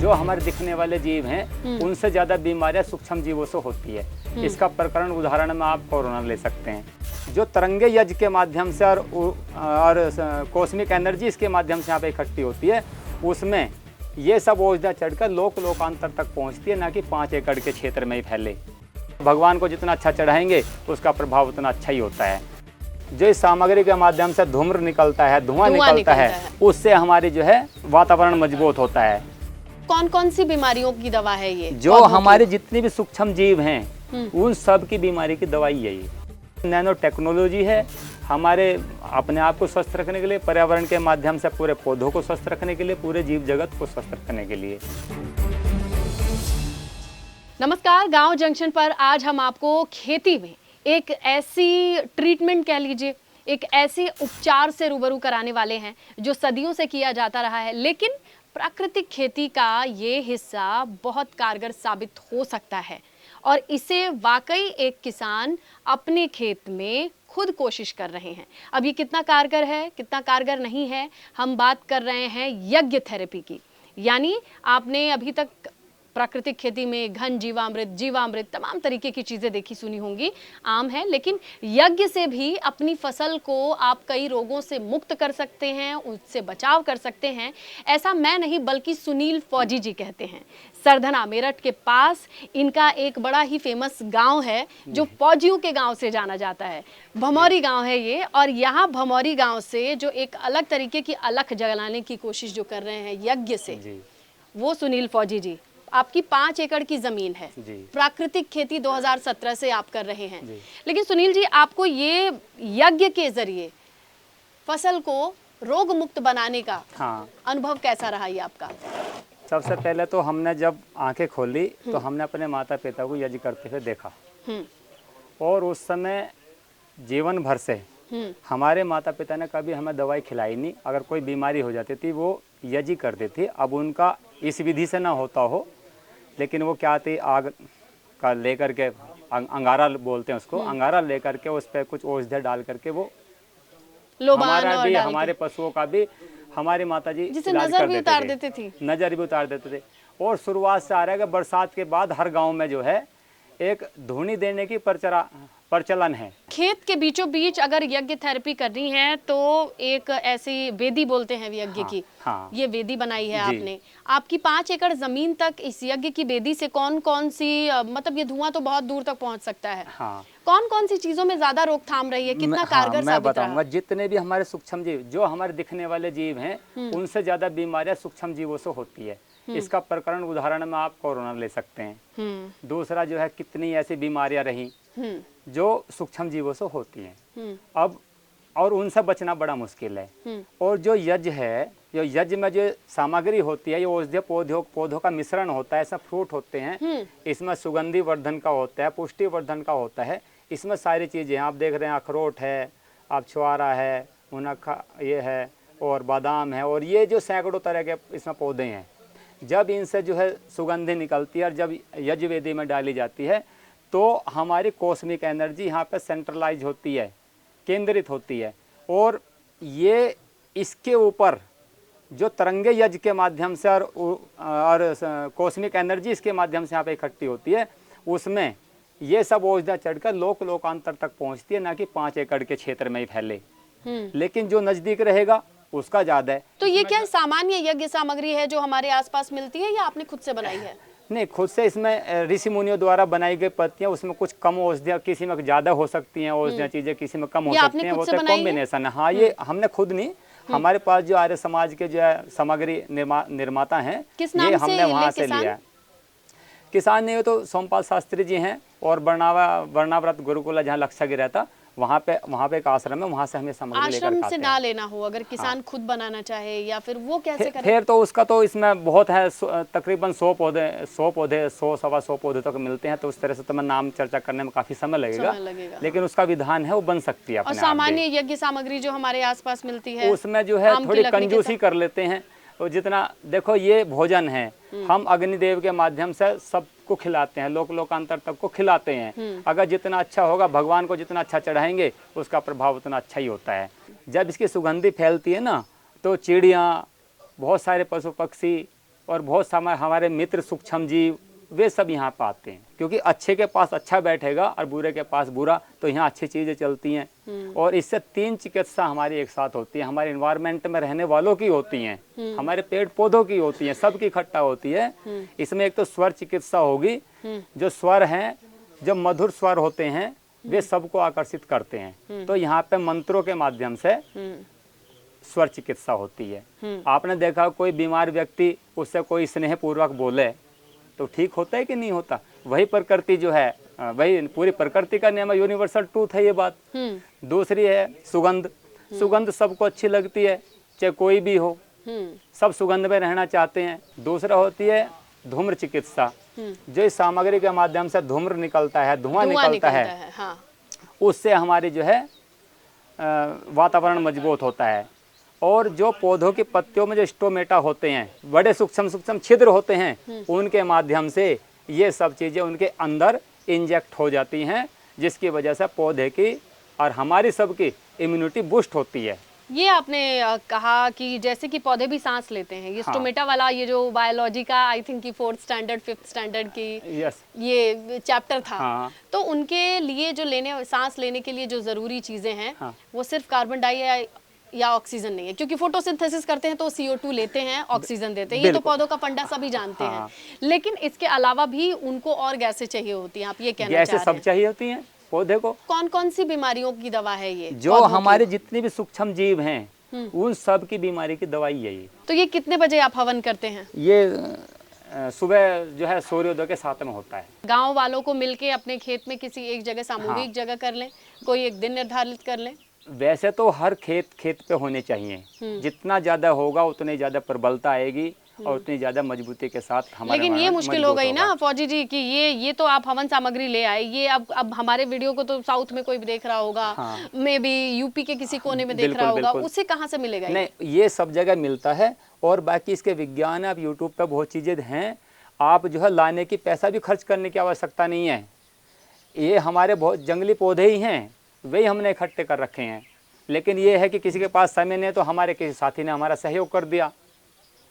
जो हमारे दिखने वाले जीव हैं उनसे ज्यादा बीमारियां सूक्ष्म जीवों से होती है। इसका प्रकरण उदाहरण में आप कोरोना ले सकते हैं। जो तरंगे यज्ञ के माध्यम से और कॉस्मिक एनर्जी इसके माध्यम से यहाँ पे इकट्ठी होती है, उसमें ये सब औषधियाँ चढ़कर लोकांतर तक पहुँचती है, ना कि 5 एकड़ के क्षेत्र में ही फैले। भगवान को जितना अच्छा चढ़ाएंगे उसका प्रभाव उतना अच्छा ही होता है। जो इस सामग्री के माध्यम से धूम्र निकलता है, धुआं निकलता है, उससे हमारी जो है वातावरण मजबूत होता है। कौन कौन सी बीमारियों की दवा है ये? जो हमारे जितने भी सूक्ष्म जीव हैं उन सब की बीमारी की दवाई है ये। नैनो टेक्नोलॉजी है हमारे अपने आप को स्वस्थ रखने के लिए, पर्यावरण के माध्यम से पूरे पौधों को स्वस्थ रखने के लिए, पूरे जीव जगत को स्वस्थ रखने के लिए। नमस्कार, गांव जंक्शन पर आज हम आपको खेती में एक ऐसी ट्रीटमेंट कह लीजिए, एक ऐसे उपचार से रूबरू कराने वाले हैं जो सदियों से किया जाता रहा है, लेकिन प्राकृतिक खेती का ये हिस्सा बहुत कारगर साबित हो सकता है और इसे वाकई एक किसान अपने खेत में खुद कोशिश कर रहे हैं। अब ये कितना कारगर है, कितना कारगर नहीं है, हम बात कर रहे हैं यज्ञ थेरेपी की। यानी आपने अभी तक प्राकृतिक खेती में घन जीवामृत तमाम तरीके की चीज़ें देखी सुनी होंगी, आम है, लेकिन यज्ञ से भी अपनी फसल को आप कई रोगों से मुक्त कर सकते हैं, उससे बचाव कर सकते हैं। ऐसा मैं नहीं बल्कि सुनील फौजी जी कहते हैं। सरधना मेरठ के पास इनका एक बड़ा ही फेमस गांव है जो फौजियों के गांव से जाना जाता है। भमौरी गांव है ये, और यहाँ भमौरी गांव से जो एक अलग तरीके की अलख जलाने की कोशिश जो कर रहे हैं यज्ञ से, वो सुनील फौजी जी। आपकी 5 एकड़ की जमीन है, प्राकृतिक खेती 2017 से आप कर रहे हैं, लेकिन सुनील जी आपको ये यज्ञ के जरिए फसल को रोग मुक्त बनाने का अनुभव कैसा रहा ये आपका? सबसे पहले तो हमने जब आंखें खोली तो हमने अपने माता पिता को यज्ञ करते हुए देखा, और उस समय जीवन भर से हमारे माता पिता ने कभी हमें दवाई खिलाई नहीं। अगर कोई बीमारी हो जाती थी वो यज्ञ करते थे। अब उनका इस विधि से ना होता हो, लेकिन वो क्या आती, आग का लेकर के अंगारा बोलते हैं उसको, अंगारा लेकर के उस पर कुछ औषधि डाल करके वो हमारा भी, हमारे पशुओं का भी, हमारी माता जी नजर भी उतार देते थे, नजर भी उतार देते थे। और शुरुआत से आ रहा है कि बरसात के बाद हर गांव में जो है एक धूनी देने की प्रचलन है। खेत के बीचों बीच अगर यज्ञ थेरेपी करनी है तो एक ऐसी वेदी बोलते हैं यज्ञ की, ये वेदी बनाई है आपने। आपकी 5 एकड़ जमीन तक इस यज्ञ की वेदी से कौन कौन सी, मतलब ये धुआं तो बहुत दूर तक पहुंच सकता है, कौन कौन सी चीजों में ज्यादा रोकथाम रही है, कितना कारगर मैं बताऊंगा। जितने भी हमारे सूक्ष्म जीव, जो हमारे दिखने वाले जीव हैं उनसे ज्यादा बीमारियां सूक्ष्म जीवों से होती है। इसका प्रकरण उदाहरण में आप कोरोना ले सकते हैं। दूसरा जो है कितनी ऐसी बीमारियां रही जो सूक्ष्म जीवों से होती हैं अब, और उनसे बचना बड़ा मुश्किल है। और जो यज्ञ है, जो यज्ञ में जो सामग्री होती है, ये औषधीय पौधों का मिश्रण होता है। इसमें फ्रूट होते हैं, इसमें सुगंधि वर्धन का होता है, पुष्टि वर्धन का होता है। इसमें सारी चीजें आप देख रहे हैं, अखरोट है, आप छुआरा है, मुनक्खा ये है, और बादाम है, और ये जो सैकड़ों तरह के इसमें पौधे हैं। जब इनसे जो है सुगंधि निकलती है और जब यज्ञ वेदी में डाली जाती है तो हमारी कॉस्मिक एनर्जी यहाँ पे सेंट्रलाइज होती है, केंद्रित होती है। और ये इसके ऊपर जो तरंगे यज्ञ के माध्यम से और कॉस्मिक एनर्जी इसके माध्यम से यहाँ पे इकट्ठी होती है, उसमें ये सब औषधियाँ चढ़कर लोकांतर तक पहुँचती है, ना कि 5 एकड़ के क्षेत्र में ही फैले। लेकिन जो नजदीक रहेगा उसका ज्यादा है। तो ये क्या सामान्य यज्ञ सामग्री है जो हमारे आसपास मिलती है, या आपने खुद से बनाई है? नहीं, खुद से। इसमें ऋषि मुनियों द्वारा बनाई गई पत्तियां, उसमें कुछ कम औषधियां, किसी में ज्यादा हो सकती हैं औषधियां, चीजें किसी में कम हो सकती हैं, वो तो कॉम्बिनेशन है। हाँ, ये हमने खुद नहीं, हमारे पास जो आर्य समाज के जो है सामग्री निर्माता हैं, ये हमने वहाँ से लिया। किसान नहीं हो तो सोमपाल शास्त्री जी हैं, और वर्णाव्रत गुरुकुल जहाँ लक्षागिरी रहता, वहाँ पे एक आश्रम है, वहाँ से हमें सामग्री लेकर आश्रम से ना लेना हो, अगर किसान खुद बनाना चाहे, या फिर वो कैसे करे? फिर तो उसका तो इसमें बहुत है, तकरीबन 100 पौधे 100-125 पौधे तक मिलते हैं। तो उस तरह से तो मैं नाम चर्चा करने में काफी समय लगेगा, लेकिन उसका विधान है, वो बन सकती है। और सामान्य यज्ञ सामग्री जो हमारे आसपास मिलती है उसमें जो है थोड़ी कंजूसी कर लेते हैं। तो जितना देखो ये भोजन है, हम अग्निदेव के माध्यम से सबको खिलाते हैं, लोकांतर तक को खिलाते हैं। अगर जितना अच्छा होगा, भगवान को जितना अच्छा चढ़ाएंगे उसका प्रभाव उतना अच्छा ही होता है। जब इसकी सुगंधि फैलती है ना, तो चिड़ियाँ, बहुत सारे पशु पक्षी और बहुत समय हमारे मित्र सूक्ष्म जीव वे सब यहाँ पे आते हैं, क्योंकि अच्छे के पास अच्छा बैठेगा और बुरे के पास बुरा, तो यहाँ अच्छी चीज़ें चलती हैं। और इससे 3 चिकित्सा हमारी एक साथ होती है, हमारे इन्वायरमेंट में रहने वालों की होती हैं, हमारे पेड़ पौधों की होती हैं, सबकी इकट्ठा होती है। इसमें एक तो स्वर चिकित्सा होगी, जो स्वर हैं, जो मधुर स्वर होते हैं वे सबको आकर्षित करते हैं, तो यहाँ पे मंत्रों के माध्यम से स्वर चिकित्सा होती है। आपने देखा कोई बीमार व्यक्ति उससे कोई स्नेह पूर्वक बोले तो ठीक होता है कि नहीं होता? वही प्रकृति जो है, वही पूरी प्रकृति का नियम है, यूनिवर्सल ट्रूथ है ये बात। दूसरी है सुगंध। सुगंध सबको अच्छी लगती है, चाहे कोई भी हो, सब सुगंध में रहना चाहते हैं। दूसरा होती है धूम्र चिकित्सा, जो इस सामग्री के माध्यम से धूम्र निकलता है, धुआं निकलता है, हाँ। उससे हमारी जो है वातावरण मजबूत होता है। और जो पौधों की पत्तियों में जो स्टोमेटा होते हैं, बड़े सूक्ष्म छिद्र होते हैं, उनके माध्यम से ये सब चीज़ें उनके अंदर इंजेक्ट हो जाती हैं, जिसकी वजह से पौधे की और हमारी सबकी इम्यूनिटी बूस्ट होती है। ये आपने कहा कि जैसे कि पौधे भी सांस लेते हैं, ये हाँ। स्टोमेटा वाला, ये जो बायोलॉजी का आई थिंक कि 4th स्टैंडर्ड 5th स्टैंडर्ड की ये चैप्टर था, हाँ। तो उनके लिए जो सांस लेने के लिए जो जरूरी चीजें हैं, हाँ। वो सिर्फ कार्बन डाई या ऑक्सीजन नहीं है, क्योंकि फोटोसिंथेसिस करते हैं तो CO2 लेते हैं, ऑक्सीजन देते हैं, ये तो पौधों का फंडा सभी जानते हैं। लेकिन इसके अलावा भी उनको और गैसें चाहिए होती हैं, आप ये कहना चाह रहे हैं? सब चाहिए होती हैं पौधे को। कौन कौन सी बीमारियों की दवा है ये? जो हमारे जितने भी सूक्ष्म जीव हैं उन सब की बीमारी की दवाई है ये। तो ये कितने बजे आप हवन करते हैं? ये सुबह जो है सूर्योदय के साथ में होता है। गांव वालों को मिलके अपने खेत में किसी एक जगह सामूहिक जगह कर लें, कोई एक दिन निर्धारित कर लें? वैसे तो हर खेत पे होने चाहिए, जितना ज्यादा होगा उतनी ज्यादा प्रबलता आएगी और उतनी ज्यादा मजबूती के साथ हमारा। लेकिन ये मुश्किल हो गई ना फौजी जी कि ये तो आप हवन सामग्री ले आए, ये अब हमारे वीडियो को तो साउथ में कोई भी देख रहा होगा, मे बी यूपी के किसी कोने में देख रहा होगा, उसे कहाँ से मिलेगा? नहीं, ये सब जगह मिलता है। और बाकी इसके विज्ञान, आप यूट्यूब पे बहुत चीजें हैं, आप जो है लाने की पैसा भी खर्च करने की आवश्यकता नहीं है। ये हमारे बहुत जंगली पौधे ही हैं, वही हमने इकट्ठे कर रखे हैं। लेकिन ये है कि किसी के पास समय नहीं है तो हमारे किसी साथी ने हमारा सहयोग कर दिया,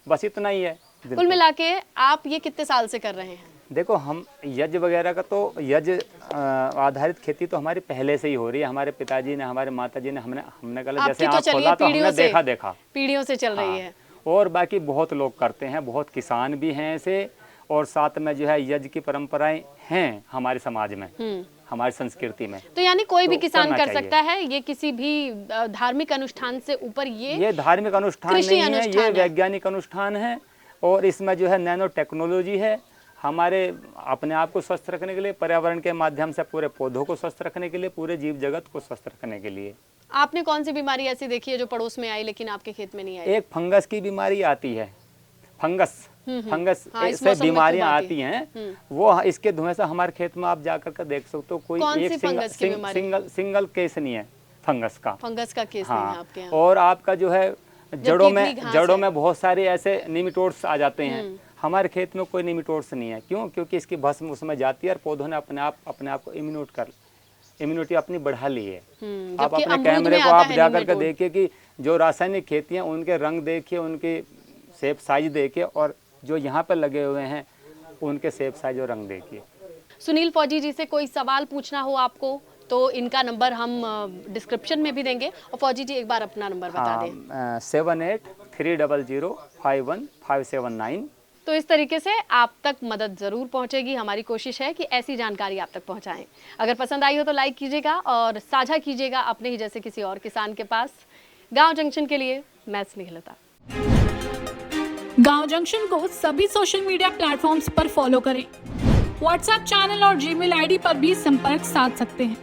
बस इतना ही है। कुल मिला के आप ये कितने साल से कर रहे हैं? देखो, हम यज्ञ वगैरह का तो यज्ञ आधारित खेती तो हमारी पहले से ही हो रही है। हमारे पिताजी ने, हमारे माताजी ने, हमने कहा जैसे आप खोला तो हमने देखा पीढ़ियों से चल रही है। और बाकी बहुत लोग करते हैं, बहुत किसान भी हैं ऐसे, और साथ में जो है यज्ञ की परंपराएं हैं हमारे समाज में, हमारी संस्कृति में। तो यानी कोई भी किसान कर सकता है, ये किसी भी धार्मिक अनुष्ठान से ऊपर, ये धार्मिक अनुष्ठान नहीं है, ये वैज्ञानिक अनुष्ठान है। और इसमें जो है नैनो टेक्नोलॉजी है, हमारे अपने आप को स्वस्थ रखने के लिए, पर्यावरण के माध्यम से पूरे पौधों को स्वस्थ रखने के लिए, पूरे जीव जगत को स्वस्थ रखने के लिए। आपने कौन सी बीमारी ऐसी देखी है जो पड़ोस में आई लेकिन आपके खेत में नहीं आई? एक फंगस की बीमारी आती है, फंगस से बीमारियां आती हैं, वो इसके धुएं से हमारे खेत में आप जाकर के देख सकते हो। कोई एक सिंगल केस नहीं है फंगस का केस नहीं है आपके यहाँ। और आपका जो है जड़ों में बहुत सारे ऐसे निमिटोड्स आ जाते हैं, हमारे खेत में कोई निमिटोड्स नहीं है। क्यों? क्योंकि इसकी भस्म उसमें जाती है और पौधों ने अपने आप को इम्यूनिटी अपनी बढ़ा ली है। आप अपने कैमरे को आप जाकर के देखिए कि जो रासायनिक खेती हैं उनके रंग देखिए, उनके शेप साइज देखिए, और जो यहाँ पर लगे हुए हैं उनके शेप साइज और रंग देखिए। सुनील फौजी जी से कोई सवाल पूछना हो आपको तो इनका नंबर हम डिस्क्रिप्शन में भी देंगे। और फौजी जी एक बार अपना नंबर बता दें। 7830051579। तो इस तरीके से आप तक मदद ज़रूर पहुंचेगी। हमारी कोशिश है कि ऐसी जानकारी आप तक पहुंचाएं। अगर पसंद आई हो तो लाइक कीजिएगा और साझा कीजिएगा अपने ही जैसे किसी और किसान के पास। गांव जंक्शन के लिए मैं स्नेहलता। गांव जंक्शन को सभी सोशल मीडिया प्लेटफॉर्म्स पर फॉलो करें। व्हाट्सएप चैनल और जीमेल आईडी पर भी संपर्क साध सकते हैं।